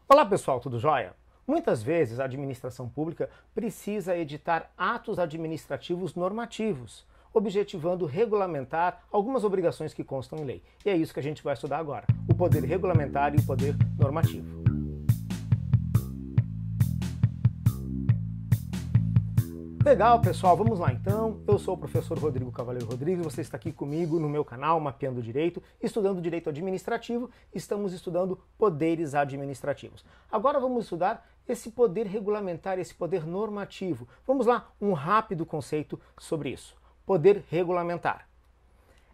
Olá pessoal, tudo jóia? Muitas vezes a administração pública precisa editar atos administrativos normativos, objetivando regulamentar algumas obrigações que constam em lei. E é isso que a gente vai estudar agora, o poder regulamentar e o poder normativo. Legal, pessoal, vamos lá então. Eu sou o professor Rodrigo Cavaleiro Rodrigues, você está aqui comigo no meu canal Mapeando Direito, estudando Direito Administrativo, estamos estudando poderes administrativos. Agora vamos estudar esse poder regulamentar, esse poder normativo. Vamos lá, um rápido conceito sobre isso. Poder regulamentar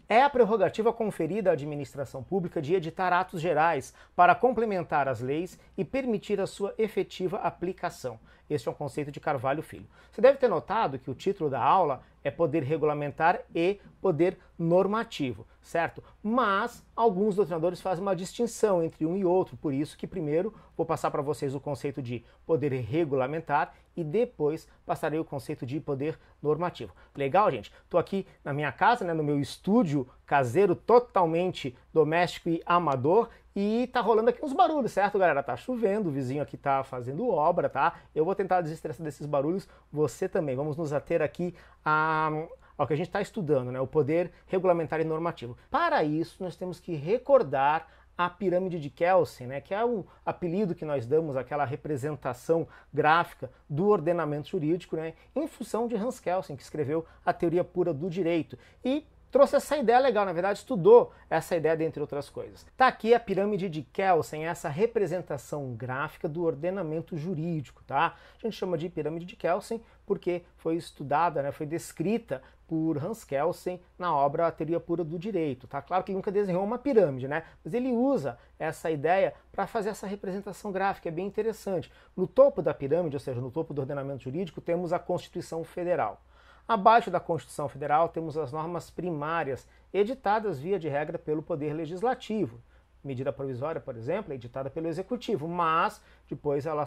é a prerrogativa conferida à administração pública de editar atos gerais para complementar as leis e permitir a sua efetiva aplicação. Este é um conceito de Carvalho Filho. Você deve ter notado que o título da aula é Poder Regulamentar e Poder Normativo, certo? Mas alguns doutrinadores fazem uma distinção entre um e outro, por isso que primeiro vou passar para vocês o conceito de poder regulamentar e depois passarei o conceito de poder normativo. Legal, gente? Estou aqui na minha casa, no meu estúdio caseiro totalmente doméstico e amador, e tá rolando aqui uns barulhos, certo, galera? Tá chovendo, o vizinho aqui tá fazendo obra, tá? Eu vou tentar desestressar desses barulhos, você também. Vamos nos ater aqui ao que a gente está estudando, o poder regulamentar e normativo. Para isso, nós temos que recordar a pirâmide de Kelsen, que é o apelido que nós damos àquela representação gráfica do ordenamento jurídico, em função de Hans Kelsen, que escreveu a teoria pura do direito. E trouxe essa ideia legal, na verdade estudou essa ideia dentre outras coisas. Tá aqui a pirâmide de Kelsen, essa representação gráfica do ordenamento jurídico, tá? A gente chama de pirâmide de Kelsen porque foi estudada, foi descrita por Hans Kelsen na obra A Teoria Pura do Direito, tá? Claro que ele nunca desenhou uma pirâmide, mas ele usa essa ideia para fazer essa representação gráfica, é bem interessante. No topo da pirâmide, ou seja, no topo do ordenamento jurídico, temos a Constituição Federal. Abaixo da Constituição Federal temos as normas primárias, editadas via de regra pelo Poder Legislativo. Medida provisória, por exemplo, é editada pelo Executivo, mas depois ela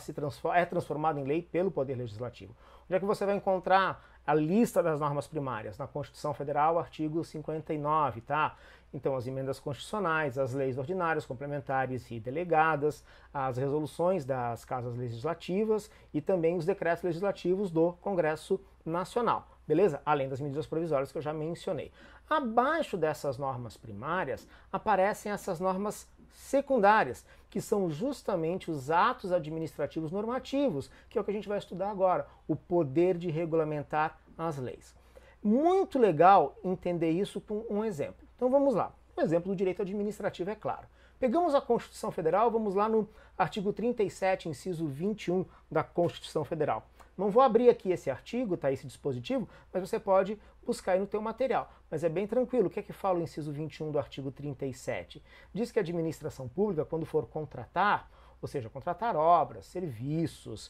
é transformada em lei pelo Poder Legislativo. Onde é que você vai encontrar a lista das normas primárias? Na Constituição Federal, artigo 59, tá? Então, as emendas constitucionais, as leis ordinárias, complementares e delegadas, as resoluções das casas legislativas e também os decretos legislativos do Congresso Nacional. Beleza? Além das medidas provisórias que eu já mencionei. Abaixo dessas normas primárias aparecem essas normas secundárias, que são justamente os atos administrativos normativos, que é o que a gente vai estudar agora, o poder de regulamentar as leis. Muito legal entender isso com um exemplo. Então vamos lá. Um exemplo do direito administrativo, é claro. Pegamos a Constituição Federal, vamos lá no artigo 37, inciso 21 da Constituição Federal. Não vou abrir aqui esse artigo, tá, esse dispositivo, mas você pode buscar aí no teu material. Mas é bem tranquilo. O que é que fala o inciso 21 do artigo 37? Diz que a administração pública, quando for contratar, ou seja, contratar obras, serviços,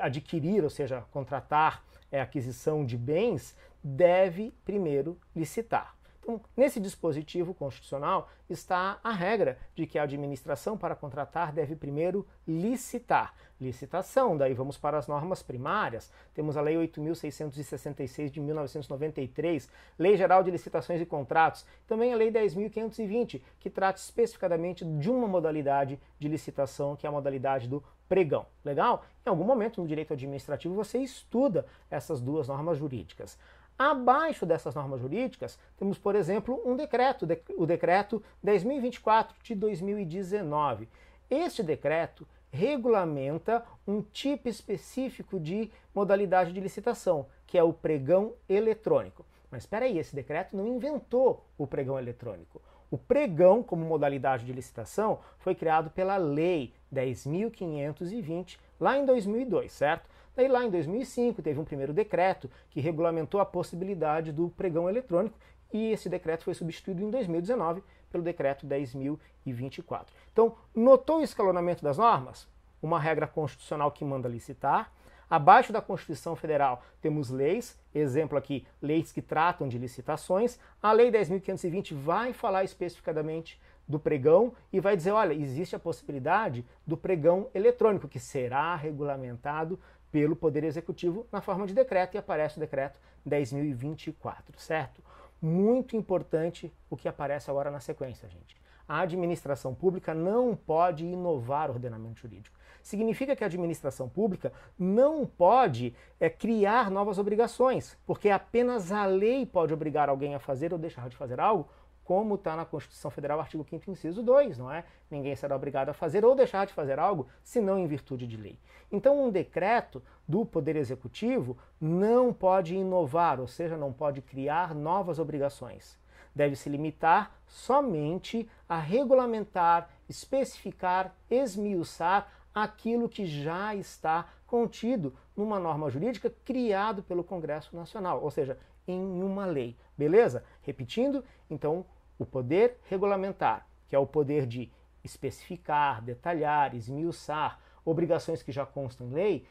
adquirir, ou seja, contratar aquisição de bens, deve primeiro licitar. Então, nesse dispositivo constitucional está a regra de que a administração, para contratar, deve primeiro licitar. Licitação, daí vamos para as normas primárias. Temos a Lei 8.666 de 1993, Lei Geral de Licitações e Contratos, também a Lei 10.520, que trata especificadamente de uma modalidade de licitação, que é a modalidade do pregão. Legal? Em algum momento no direito administrativo você estuda essas duas normas jurídicas. Abaixo dessas normas jurídicas, temos, por exemplo, um decreto, o Decreto 10.024 de 2019. Este decreto regulamenta um tipo específico de modalidade de licitação, que é o pregão eletrônico. Mas espera aí, esse decreto não inventou o pregão eletrônico. O pregão, como modalidade de licitação, foi criado pela Lei 10.520, lá em 2002, certo? Daí lá em 2005 teve um primeiro decreto que regulamentou a possibilidade do pregão eletrônico e esse decreto foi substituído em 2019 pelo decreto 10.024. Então, notou o escalonamento das normas? Uma regra constitucional que manda licitar. Abaixo da Constituição Federal temos leis, exemplo aqui, leis que tratam de licitações. A Lei 10.520 vai falar especificadamente do pregão e vai dizer, olha, existe a possibilidade do pregão eletrônico, que será regulamentado pelo Poder Executivo na forma de decreto, e aparece o decreto 10.024, certo? Muito importante o que aparece agora na sequência, gente. A administração pública não pode inovar o ordenamento jurídico. Significa que a administração pública não pode criar novas obrigações, porque apenas a lei pode obrigar alguém a fazer ou deixar de fazer algo, como está na Constituição Federal, artigo 5º, inciso 2, não é? Ninguém será obrigado a fazer ou deixar de fazer algo, senão em virtude de lei. Então, um decreto do Poder Executivo não pode inovar, ou seja, não pode criar novas obrigações. Deve se limitar somente a regulamentar, especificar, esmiuçar aquilo que já está contido numa norma jurídica criado pelo Congresso Nacional, ou seja, em uma lei. Beleza? Repetindo, então, o poder regulamentar, que é o poder de especificar, detalhar, esmiuçar obrigações que já constam em lei,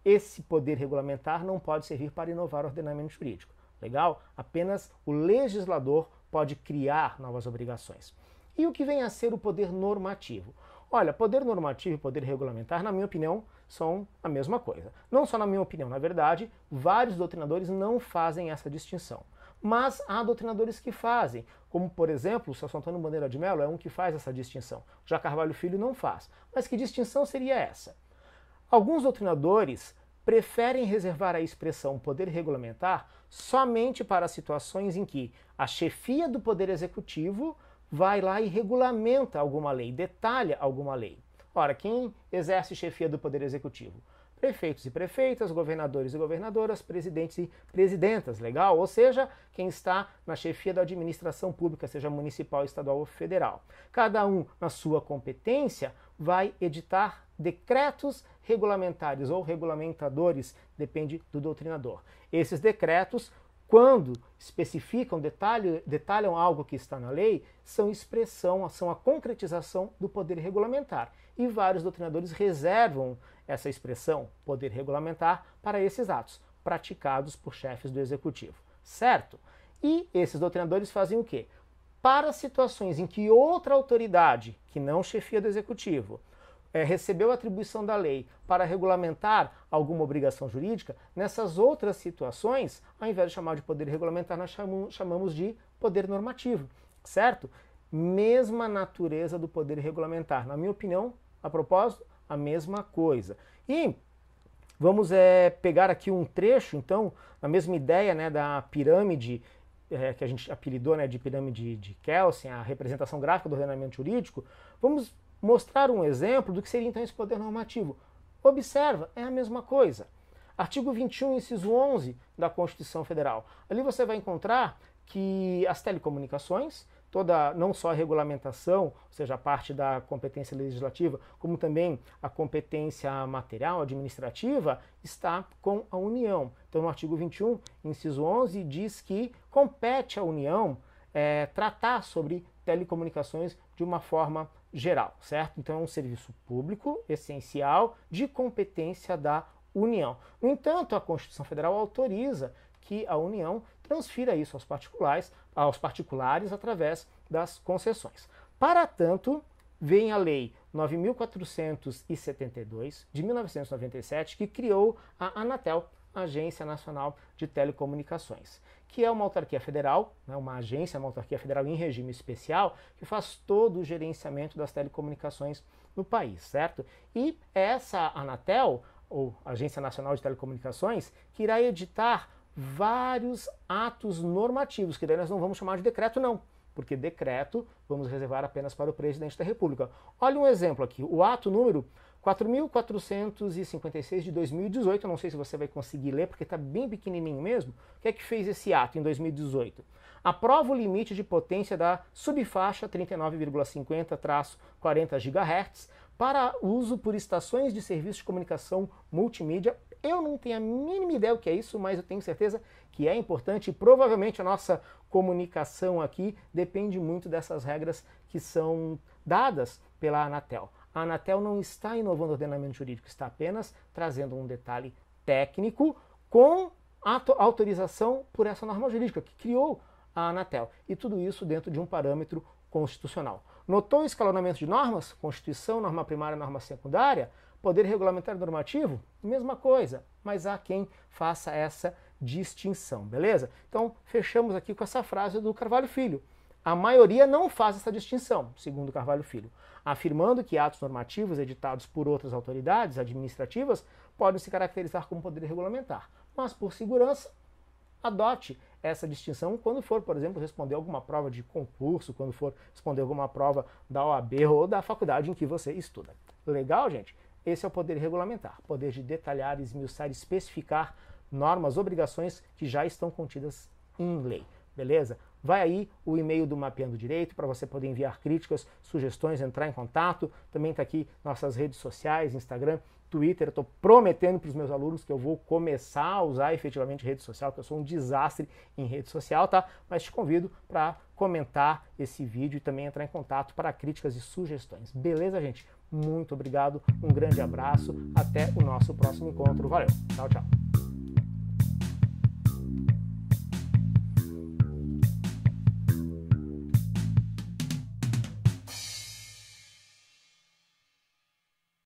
esse poder regulamentar não pode servir para inovar o ordenamento jurídico. Legal? Apenas o legislador pode criar novas obrigações. E o que vem a ser o poder normativo? Olha, poder normativo e poder regulamentar, na minha opinião, são a mesma coisa. Não só na minha opinião, na verdade, vários doutrinadores não fazem essa distinção. Mas há doutrinadores que fazem, como, por exemplo, o Celso Antônio Bandeira de Mello é um que faz essa distinção. Já Carvalho Filho não faz. Mas que distinção seria essa? Alguns doutrinadores preferem reservar a expressão poder regulamentar somente para situações em que a chefia do Poder Executivo vai lá e regulamenta alguma lei, detalha alguma lei. Ora, quem exerce chefia do Poder Executivo? Prefeitos e prefeitas, governadores e governadoras, presidentes e presidentas, legal? Ou seja, quem está na chefia da administração pública, seja municipal, estadual ou federal. Cada um, na sua competência, vai editar decretos regulamentares ou regulamentadores, depende do doutrinador. Esses decretos, quando especificam, detalham algo que está na lei, são a concretização do poder regulamentar. E vários doutrinadores reservam essa expressão, poder regulamentar, para esses atos, praticados por chefes do executivo. Certo? E esses doutrinadores fazem o quê? Para situações em que outra autoridade, que não chefia do executivo, recebeu a atribuição da lei para regulamentar alguma obrigação jurídica, nessas outras situações, ao invés de chamar de poder regulamentar, nós chamamos de poder normativo, certo? Mesma natureza do poder regulamentar. Na minha opinião, a propósito, a mesma coisa. E vamos pegar aqui um trecho, então, na mesma ideia, né, da pirâmide, que a gente apelidou, né, de pirâmide de Kelsen, a representação gráfica do ordenamento jurídico. Vamos mostrar um exemplo do que seria então esse poder normativo. Observa, é a mesma coisa. Artigo 21, inciso 11 da Constituição Federal. Ali você vai encontrar que as telecomunicações, não só a regulamentação, ou seja, a parte da competência legislativa, como também a competência material, administrativa, está com a União. Então, no artigo 21, inciso 11, diz que compete à União tratar sobre telecomunicações de uma forma geral, certo? Então é um serviço público essencial de competência da União. No entanto, a Constituição Federal autoriza que a União transfira isso aos particulares através das concessões. Para tanto, vem a Lei 9.472 de 1997, que criou a Anatel, Agência Nacional de Telecomunicações, que é uma autarquia federal, né, uma autarquia federal em regime especial, que faz todo o gerenciamento das telecomunicações no país, certo? E essa Anatel, ou Agência Nacional de Telecomunicações, que irá editar vários atos normativos, que daí nós não vamos chamar de decreto, não, porque decreto vamos reservar apenas para o presidente da República. Olha um exemplo aqui, o ato número 4.456 de 2018, eu não sei se você vai conseguir ler, porque está bem pequenininho mesmo. O que é que fez esse ato em 2018? Aprova o limite de potência da subfaixa 39,50-40 GHz para uso por estações de serviço de comunicação multimídia. Eu não tenho a mínima ideia o que é isso, mas eu tenho certeza que é importante e provavelmente a nossa comunicação aqui depende muito dessas regras que são dadas pela Anatel. A Anatel não está inovando o ordenamento jurídico, está apenas trazendo um detalhe técnico com autorização por essa norma jurídica que criou a Anatel. E tudo isso dentro de um parâmetro constitucional. Notou o escalonamento de normas? Constituição, norma primária, norma secundária? Poder regulamentar e normativo? Mesma coisa, mas há quem faça essa distinção, beleza? Então, fechamos aqui com essa frase do Carvalho Filho. A maioria não faz essa distinção, segundo Carvalho Filho, afirmando que atos normativos editados por outras autoridades administrativas podem se caracterizar como poder regulamentar. Mas, por segurança, adote essa distinção quando for, por exemplo, responder alguma prova de concurso, quando for responder alguma prova da OAB ou da faculdade em que você estuda. Legal, gente? Esse é o poder regulamentar, poder de detalhar, esmiuçar, especificar normas, obrigações que já estão contidas em lei. Beleza? Vai aí o e-mail do Mapeando Direito para você poder enviar críticas, sugestões, entrar em contato. Também está aqui nossas redes sociais, Instagram, Twitter. Eu estou prometendo para os meus alunos que eu vou começar a usar efetivamente rede social, que eu sou um desastre em rede social, tá? Mas te convido para comentar esse vídeo e também entrar em contato para críticas e sugestões. Beleza, gente? Muito obrigado, um grande abraço, até o nosso próximo encontro. Valeu, tchau, tchau.